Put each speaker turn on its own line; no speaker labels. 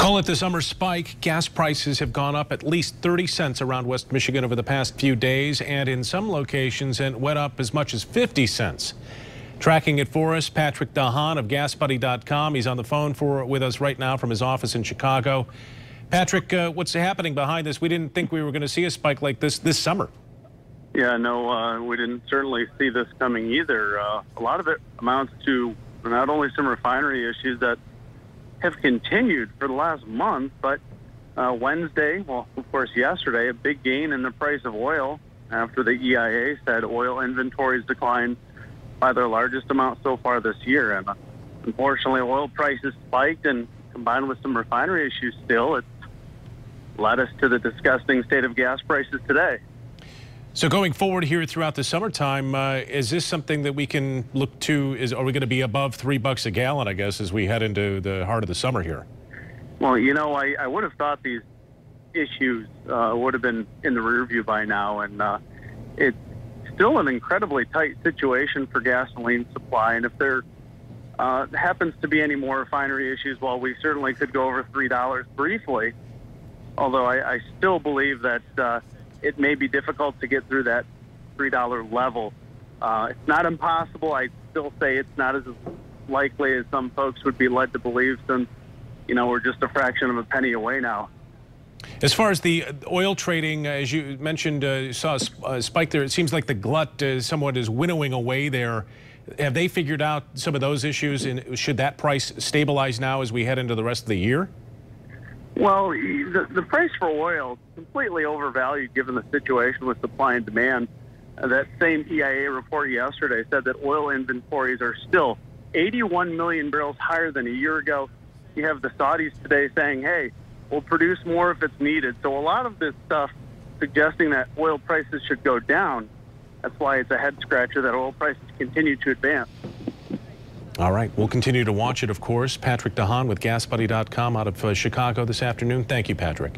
Call it the summer spike. Gas prices have gone up at least 30 cents around West Michigan over the past few days, and in some locations it went up as much as 50 cents. Tracking it for us, Patrick DeHaan of GasBuddy.com. He's on the phone with us right now from his office in Chicago. Patrick, what's happening behind this? We didn't think we were going to see a spike like this summer.
Yeah, no, we didn't certainly see this coming either. A lot of it amounts to not only some refinery issues that have continued for the last month, but Wednesday, well, of course, yesterday, a big gain in the price of oil after the EIA said oil inventories declined by their largest amount so far this year. And unfortunately, oil prices spiked, and combined with some refinery issues still, it's led us to the disgusting state of gas prices today.
So going forward here throughout the summertime, is this something that we can look to? Are we going to be above $3 a gallon, I guess, as we head into the heart of the summer here?
Well, you know, I would have thought these issues would have been in the rear view by now, and it's still an incredibly tight situation for gasoline supply. And if there happens to be any more refinery issues, well, we certainly could go over $3 briefly, although I still believe that it may be difficult to get through that $3 level. It's not impossible. I still say it's not as likely as some folks would be led to believe, since, you know, we're just a fraction of a penny away now.
As far as the oil trading, as you mentioned, you saw a spike there. It seems like the glut somewhat is winnowing away there. Have they figured out some of those issues, and should that price stabilize now as we head into the rest of the year?
Well, the price for oil is completely overvalued given the situation with supply and demand. That same EIA report yesterday said that oil inventories are still 81 million barrels higher than a year ago. You have the Saudis today saying, hey, we'll produce more if it's needed. So a lot of this stuff suggesting that oil prices should go down. That's why it's a head scratcher that oil prices continue to advance.
All right, we'll continue to watch it, of course. Patrick DeHaan with GasBuddy.com out of Chicago this afternoon. Thank you, Patrick.